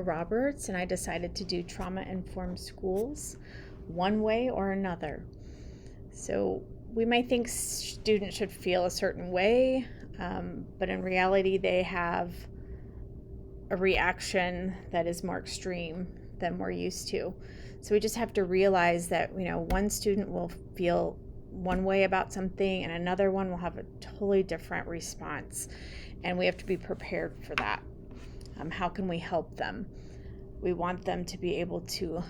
Roberts, and I decided to do trauma-informed schools one way or another. So we might think students should feel a certain way, but in reality they have a reaction that is more extreme than we're used to. So we just have to realize that, one student will feel one way about something and another one will have a totally different response, and we have to be prepared for that. How can we help them? We want them to be able to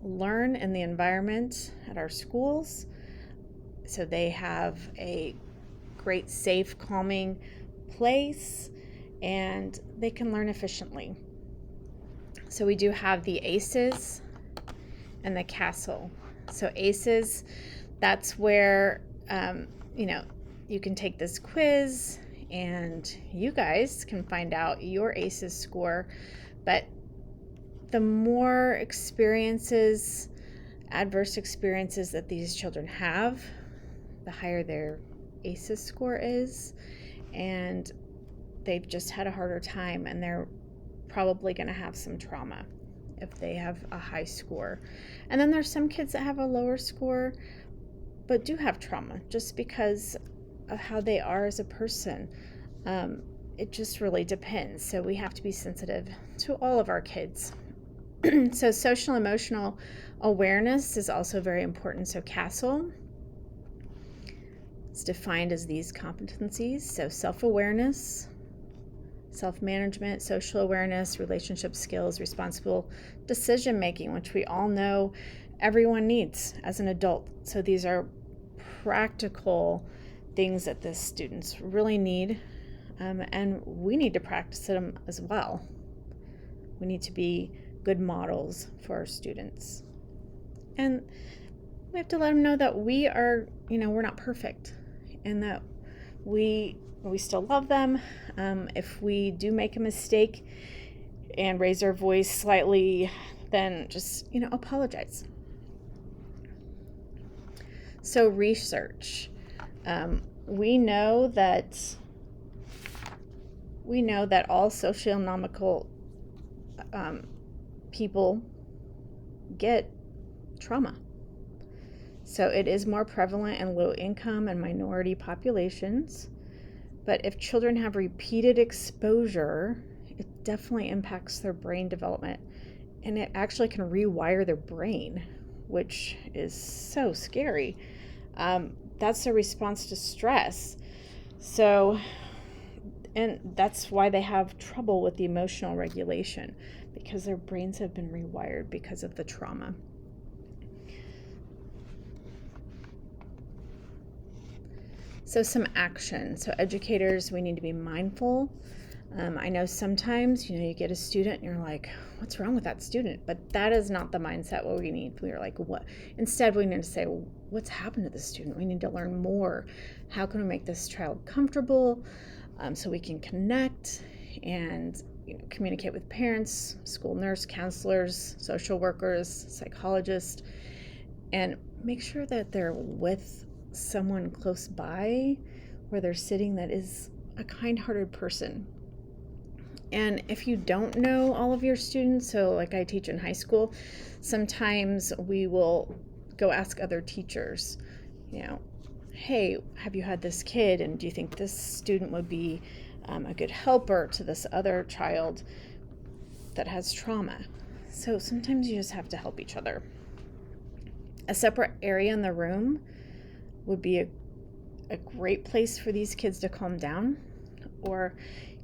learn in the environment at our schools so they have a great, safe, calming place and they can learn efficiently. So we do have the ACEs and the CASEL. So ACEs, that's where, you can take this quiz and you guys can find out your ACEs score. But the more adverse experiences that these children have, the higher their ACEs score is, and they've just had a harder time, and they're probably going to have some trauma if they have a high score. And then there's some kids that have a lower score but do have trauma just because of how they are as a person. It just really depends. So we have to be sensitive to all of our kids. So social emotional awareness is also very important. So CASEL is defined as these competencies. So self-awareness, self-management, social awareness, relationship skills, responsible decision-making, which we all know everyone needs as an adult. So these are practical things that the students really need, and we need to practice them as well. We need to be good models for our students. And we have to let them know that we are, we're not perfect, and that we still love them. If we do make a mistake and raise our voice slightly, then just, apologize. So research. We know that all socioeconomical people get trauma. So it is more prevalent in low income and minority populations. But if children have repeated exposure, it definitely impacts their brain development. And it actually can rewire their brain, which is so scary. That's a response to stress. So, and that's why they have trouble with the emotional regulation, because their brains have been rewired because of the trauma. So some action. So educators, we need to be mindful. I know sometimes, you get a student and you're like, what's wrong with that student? But that is not the mindset what we need. We are like, what? Instead, we need to say, what's happened to the student? We need to learn more. How can we make this child comfortable so we can connect and communicate with parents, school nurse, counselors, social workers, psychologists, and make sure that they're with someone close by where they're sitting that is a kind-hearted person. And if you don't know all of your students, so like I teach in high school, sometimes we will go ask other teachers, hey, have you had this kid, and do you think this student would be a good helper to this other child that has trauma? So sometimes you just have to help each other. A separate area in the room would be a great place for these kids to calm down. Or,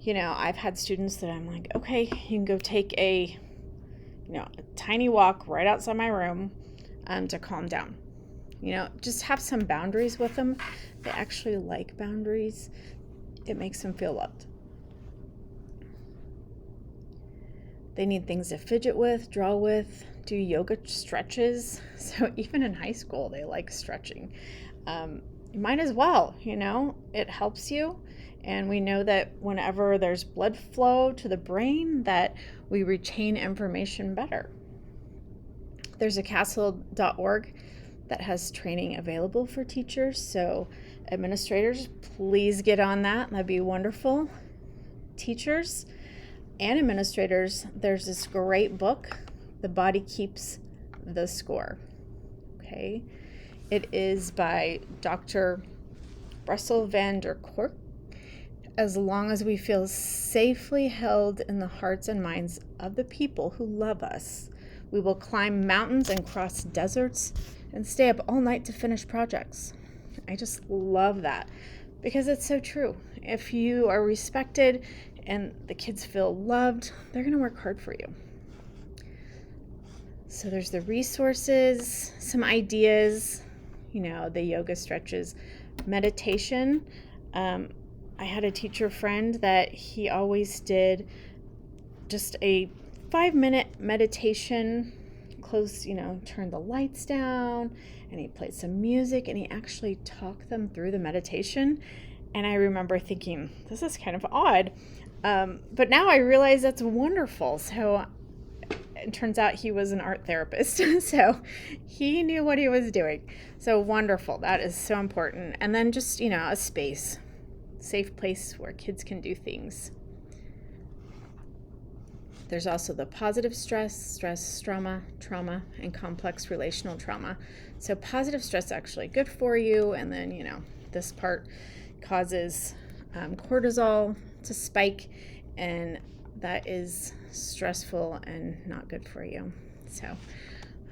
I've had students that I'm like, okay, you can go take a tiny walk right outside my room to calm down. Just have some boundaries with them. They actually like boundaries. It makes them feel loved. They need things to fidget with, draw with, do yoga stretches. So even in high school, they like stretching. You might as well, it helps you. And we know that whenever there's blood flow to the brain, that we retain information better. There's a castle.org that has training available for teachers. So administrators, please get on that. That'd be wonderful. Teachers, and administrators, there's this great book, The Body Keeps the Score. Okay. It is by Dr. Russell van der Kolk. As long as we feel safely held in the hearts and minds of the people who love us, we will climb mountains and cross deserts and stay up all night to finish projects. I just love that because it's so true. If you are respected and the kids feel loved, they're going to work hard for you. So there's the resources, some ideas, the yoga stretches, meditation. I had a teacher friend that he always did just a 5-minute meditation, turn the lights down, and he played some music, and he actually talked them through the meditation. And I remember thinking, this is kind of odd. But now I realize that's wonderful. So it turns out he was an art therapist. So he knew what he was doing. So wonderful. That is so important. And then just, a space, safe place where kids can do things. There's also the positive stress, trauma, and complex relational trauma. So positive stress is actually good for you. And then, this part causes cortisol to spike, and that is stressful and not good for you. So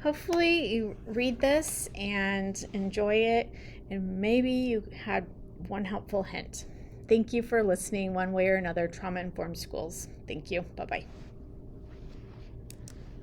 hopefully you read this and enjoy it, and maybe you had one helpful hint. Thank you for listening one way or another, Trauma Informed Schools. Thank you. Bye-bye.